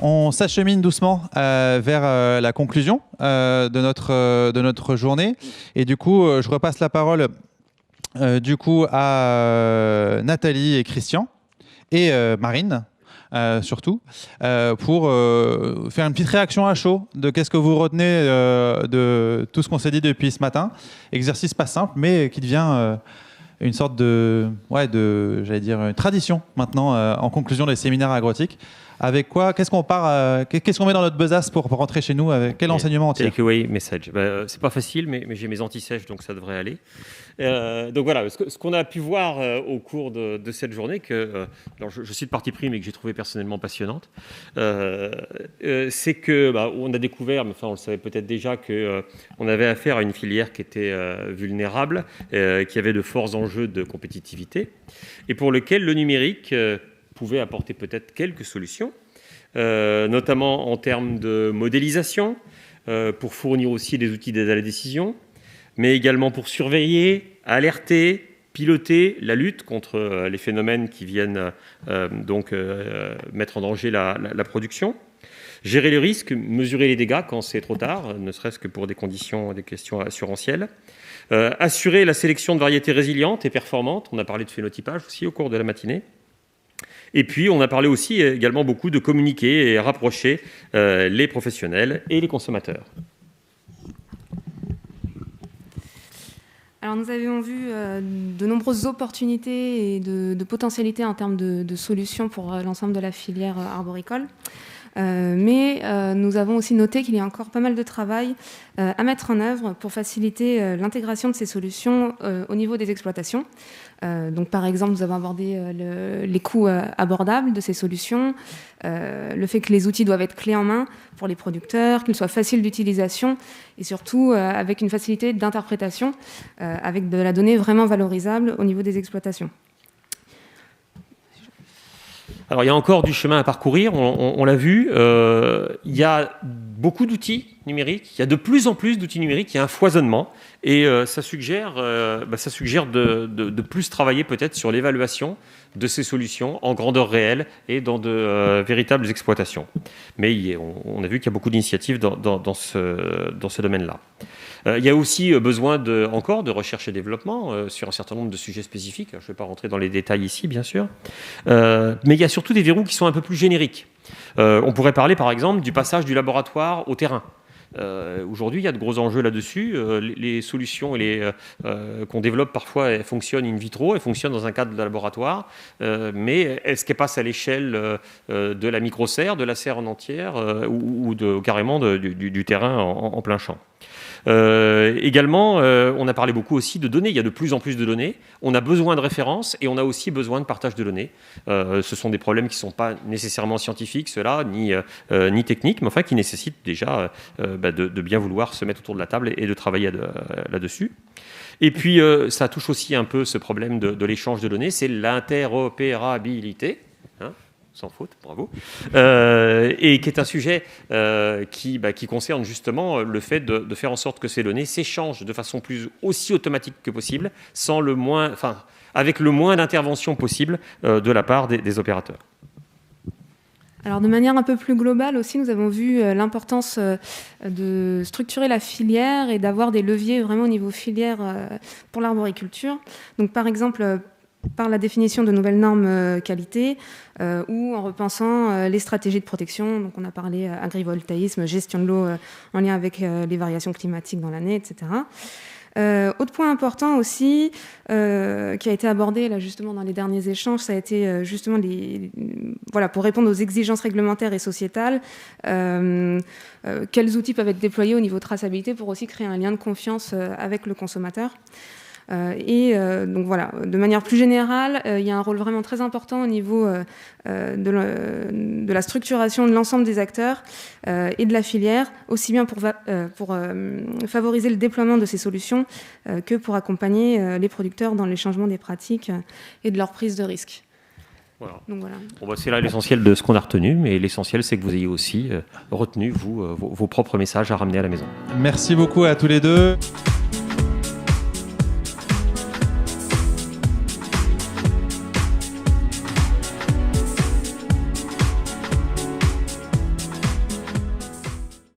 On s'achemine doucement vers la conclusion de notre journée. Et du coup, je repasse la parole à Nathalie et Christian et Marine. Surtout, pour faire une petite réaction à chaud de qu'est-ce que vous retenez de tout ce qu'on s'est dit depuis ce matin. Exercice pas simple, mais qui devient une sorte j'allais dire, une tradition maintenant en conclusion des séminaires agrotiques. Avec quoi? Qu'est-ce qu'on met dans notre besace pour rentrer chez nous? Avec quel enseignement on tire? Takeaway message. C'est pas facile, mais j'ai mes anti-sèches, donc ça devrait aller. Donc voilà, ce qu'on a pu voir au cours de cette journée, alors je cite parti pris, mais que j'ai trouvé personnellement passionnante, c'est que on a découvert, mais enfin on le savait peut-être déjà, qu'on avait affaire à une filière qui était vulnérable, qui avait de forts enjeux de compétitivité, et pour lequel le numérique pouvait apporter peut-être quelques solutions, notamment en termes de modélisation, pour fournir aussi des outils d'aide à la décision, mais également pour surveiller, alerter, piloter la lutte contre les phénomènes qui viennent mettre en danger la production, gérer le risque, mesurer les dégâts quand c'est trop tard, ne serait-ce que pour des questions assurantielles, assurer la sélection de variétés résilientes et performantes. On a parlé de phénotypage aussi au cours de la matinée. Et puis, on a parlé aussi également beaucoup de communiquer et rapprocher les professionnels et les consommateurs. Alors, nous avions vu de nombreuses opportunités et de potentialités en termes de solutions pour l'ensemble de la filière arboricole. Mais nous avons aussi noté qu'il y a encore pas mal de travail à mettre en œuvre pour faciliter l'intégration de ces solutions au niveau des exploitations. Donc, par exemple, nous avons abordé les coûts abordables de ces solutions, le fait que les outils doivent être clés en main pour les producteurs, qu'ils soient faciles d'utilisation et surtout avec une facilité d'interprétation, avec de la donnée vraiment valorisable au niveau des exploitations. Alors, il y a encore du chemin à parcourir, on l'a vu. Il y a beaucoup d'outils numériques, il y a de plus en plus d'outils numériques, il y a un foisonnement. Et ça suggère de plus travailler peut-être sur l'évaluation de ces solutions en grandeur réelle et dans de véritables exploitations. Mais on a vu qu'il y a beaucoup d'initiatives dans ce domaine-là. Il y a aussi besoin encore de recherche et développement sur un certain nombre de sujets spécifiques. Je ne vais pas rentrer dans les détails ici, bien sûr. Mais il y a surtout des verrous qui sont un peu plus génériques. On pourrait parler, par exemple, du passage du laboratoire au terrain. Aujourd'hui, il y a de gros enjeux là-dessus. Les solutions qu'on développe parfois, elles fonctionnent in vitro, elles fonctionnent dans un cadre de laboratoire, mais est-ce qu'elles passent à l'échelle de la micro-serre, de la serre en entière ou carrément du terrain en plein champ? Également, on a parlé beaucoup aussi de données. Il y a de plus en plus de données. On a besoin de références et on a aussi besoin de partage de données. Ce sont des problèmes qui ne sont pas nécessairement scientifiques, ceux-là, ni techniques, mais enfin qui nécessitent déjà de bien vouloir se mettre autour de la table et de travailler là-dessus. Et puis, ça touche aussi un peu ce problème de l'échange de données, c'est l'interopérabilité. Sans faute, bravo, et qui est un sujet qui concerne justement le fait de faire en sorte que ces données s'échangent de façon aussi automatique que possible, avec le moins d'intervention possible de la part des opérateurs. Alors, de manière un peu plus globale aussi, nous avons vu l'importance de structurer la filière et d'avoir des leviers vraiment au niveau filière pour l'arboriculture. Donc, par exemple, par la définition de nouvelles normes qualité ou en repensant les stratégies de protection. Donc on a parlé agrivoltaïsme, gestion de l'eau en lien avec les variations climatiques dans l'année, etc. Autre point important aussi qui a été abordé là justement dans les derniers échanges, ça a été justement pour répondre aux exigences réglementaires et sociétales, quels outils peuvent être déployés au niveau de traçabilité pour aussi créer un lien de confiance avec le consommateur. Donc voilà, de manière plus générale, il y a un rôle vraiment très important au niveau de la structuration de l'ensemble des acteurs et de la filière, aussi bien pour favoriser le déploiement de ces solutions que pour accompagner les producteurs dans les changements des pratiques et de leur prise de risque. Voilà. Donc voilà. C'est là l'essentiel de ce qu'on a retenu, mais l'essentiel, c'est que vous ayez aussi retenu, vos propres messages à ramener à la maison. Merci beaucoup à tous les deux.